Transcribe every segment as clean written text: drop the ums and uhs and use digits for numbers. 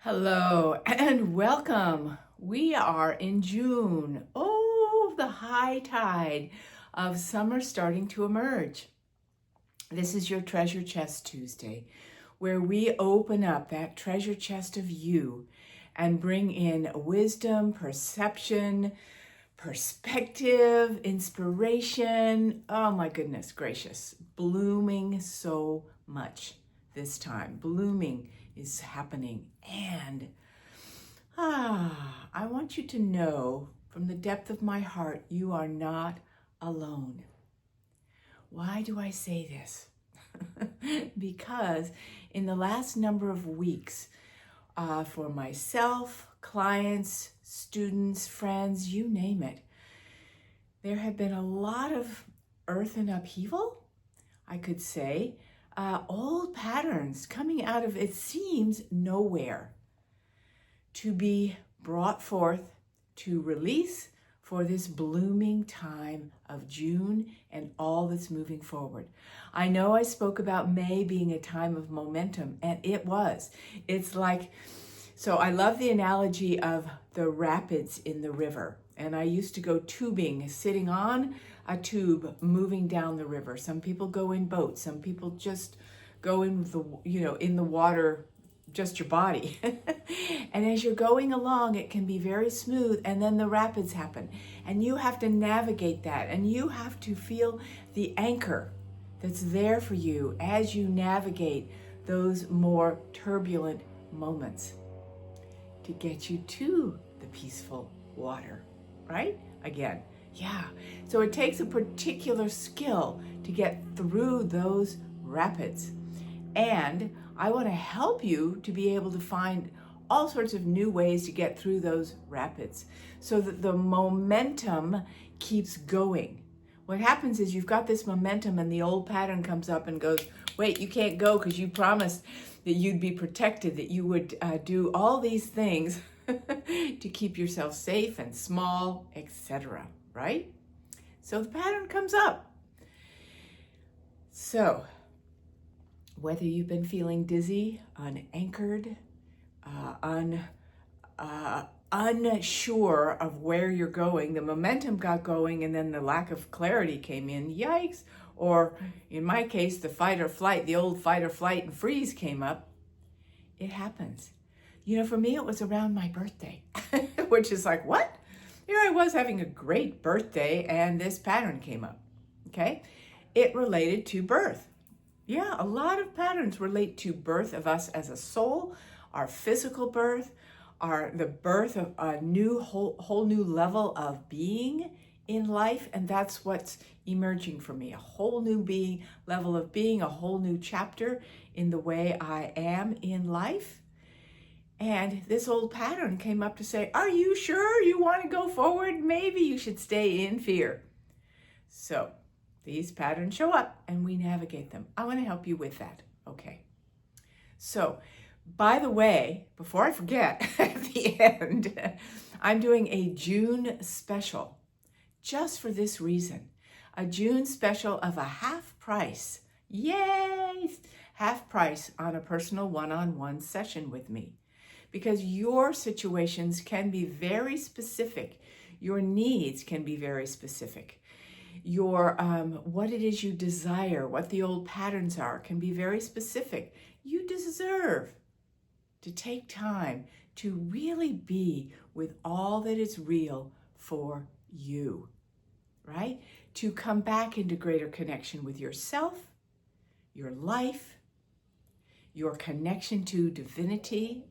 Hello and welcome. We are in June. Oh, the high tide of summer starting to emerge. This is your Treasure Chest Tuesday, where we open up that treasure chest of you and bring in wisdom, perception, perspective, inspiration. Oh my goodness gracious, blooming so much this time. Blooming is happening. And I want you to know from the depth of my heart, you are not alone. Why do I say this? Because in the last number of weeks, for myself, clients, students, friends, you name it, there have been a lot of earthen upheaval, I could say, old patterns coming out of, it seems, nowhere to be brought forth to release for this blooming time of June and all that's moving forward. I know I spoke about May being a time of momentum, and it was. It's like, so I love the analogy of the rapids in the river. And I used to go tubing, sitting on a tube, moving down the river. Some people go in boats. Some people just go in the water, just your body. And as you're going along, it can be very smooth, and then the rapids happen. And you have to navigate that, and you have to feel the anchor that's there for you as you navigate those more turbulent moments to get you to the peaceful water, right? Again, yeah. So it takes a particular skill to get through those rapids. And I want to help you to be able to find all sorts of new ways to get through those rapids so that the momentum keeps going. What happens is you've got this momentum and the old pattern comes up and goes, wait, you can't go because you promised that you'd be protected, that you would do all these things to keep yourself safe and small, etc., right? So the pattern comes up. So whether you've been feeling dizzy, unanchored, unsure of where you're going, the momentum got going and then the lack of clarity came in, yikes, or in my case, the fight or flight, the old fight or flight and freeze came up, it happens. You know, for me, it was around my birthday, which is like, what? Here I was having a great birthday and this pattern came up, okay? It related to birth. Yeah, a lot of patterns relate to birth of us as a soul, our physical birth, the birth of a new whole new level of being in life, and that's what's emerging for me, a whole new level of being, a whole new chapter in the way I am in life. And this old pattern came up to say, are you sure you want to go forward? Maybe you should stay in fear. So these patterns show up and we navigate them. I want to help you with that. Okay. So, by the way, before I forget, at the end, I'm doing a June special just for this reason. A June special of a half price. Yay! Half price on a personal one-on-one session with me. Because your situations can be very specific. Your needs can be very specific. Your what it is you desire, what the old patterns are, can be very specific. You deserve to take time to really be with all that is real for you, right? To come back into greater connection with yourself, your life, your connection to divinity.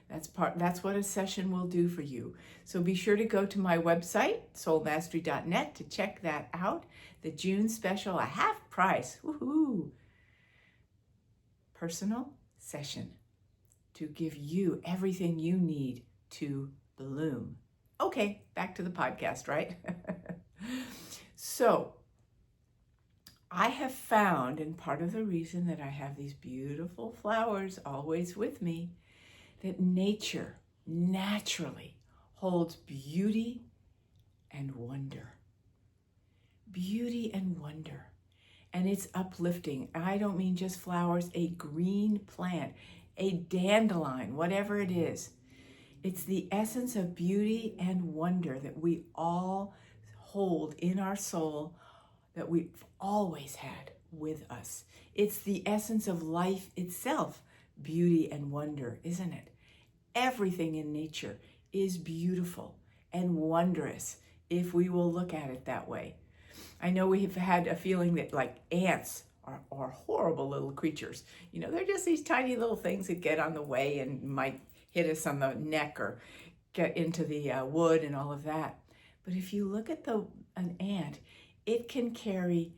That's what a session will do for you. So be sure to go to my website, soulmastery.net, to check that out. The June special, a half price, woohoo! Personal session to give you everything you need to bloom. Okay, back to the podcast, right? So I have found, and part of the reason that I have these beautiful flowers always with me, that nature naturally holds beauty and wonder. Beauty and wonder. And it's uplifting. I don't mean just flowers, a green plant, a dandelion, whatever it is. It's the essence of beauty and wonder that we all hold in our soul, that we've always had with us. It's the essence of life itself, beauty and wonder, isn't it? Everything in nature is beautiful and wondrous if we will look at it that way. I know we have had a feeling that like ants are horrible little creatures. You know, they're just these tiny little things that get on the way and might hit us on the neck or get into the wood and all of that. But if you look at an ant, it can carry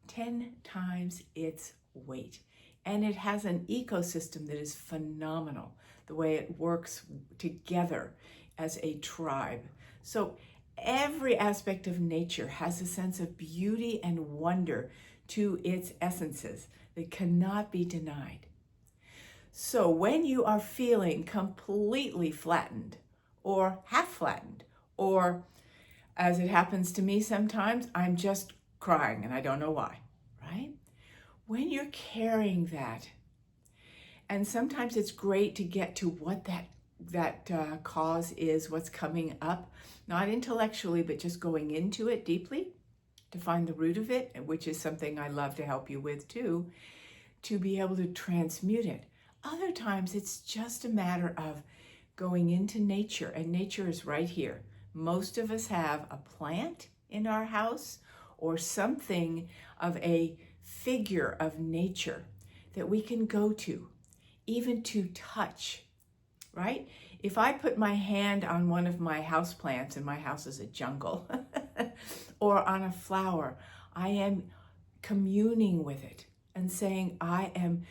10 times its weight. And it has an ecosystem that is phenomenal, the way it works together as a tribe. So every aspect of nature has a sense of beauty and wonder to its essences that cannot be denied. So when you are feeling completely flattened or half flattened, or as it happens to me sometimes, I'm just crying and I don't know why, right? When you're carrying that, and sometimes it's great to get to what that cause is, what's coming up, not intellectually, but just going into it deeply to find the root of it, which is something I love to help you with too, to be able to transmute it. Other times it's just a matter of going into nature, and nature is right here. Most of us have a plant in our house or something of a figure of nature that we can go to, even to touch, right? If I put my hand on one of my house plants, and my house is a jungle, or on a flower, I am communing with it and saying, I am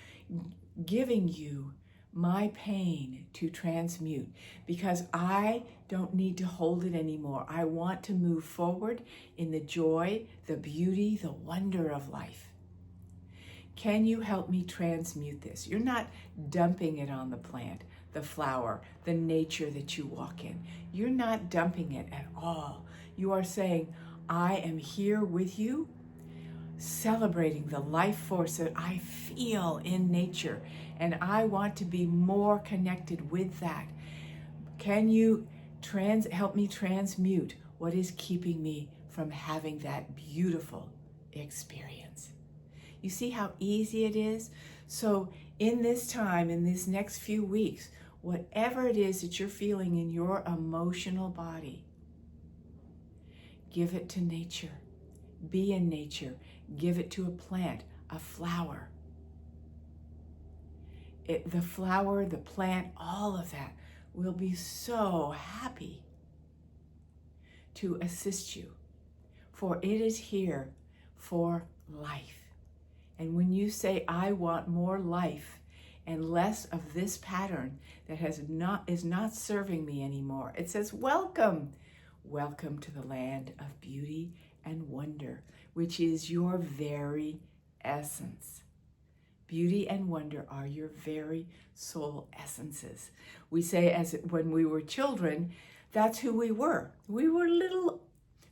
giving you my pain to transmute because I don't need to hold it anymore. I want to move forward in the joy, the beauty, the wonder of life. Can you help me transmute this? You're not dumping it on the plant, the flower, the nature that you walk in. You're not dumping it at all. You are saying, I am here with you, celebrating the life force that I feel in nature, and I want to be more connected with that. Can you help me transmute what is keeping me from having that beautiful experience? You see how easy it is? So in this time, in these next few weeks, whatever it is that you're feeling in your emotional body, give it to nature. Be in nature. Give it to a plant, a flower. The flower, the plant, all of that will be so happy to assist you, for it is here for life. And when you say, I want more life and less of this pattern that is not serving me anymore, it says, welcome. Welcome to the land of beauty and wonder, which is your very essence. Beauty and wonder are your very soul essences. We say when we were children, that's who we were. We were little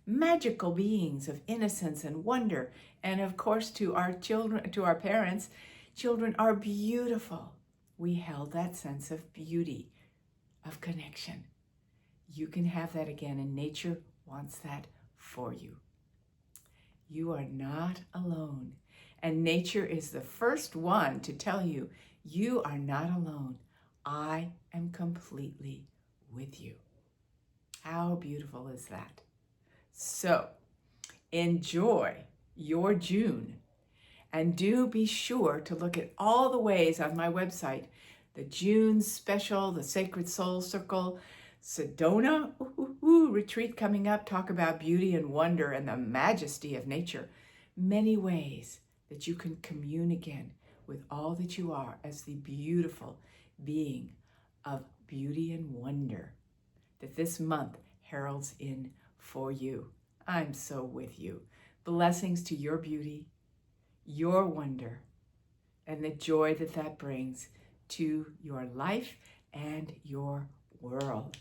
magical beings of innocence and wonder. And of course, to our children, to our parents, children are beautiful. We held that sense of beauty, of connection. You can have that again, and nature wants that for you. You are not alone. And nature is the first one to tell you, you are not alone. I am completely with you. How beautiful is that? So enjoy your June, and do be sure to look at all the ways on my website, the June special, the Sacred Soul Circle, Sedona retreat coming up, talk about beauty and wonder and the majesty of nature. Many ways that you can commune again with all that you are as the beautiful being of beauty and wonder that this month heralds in for you. I'm so with you. Blessings to your beauty, your wonder, and the joy that brings to your life and your world.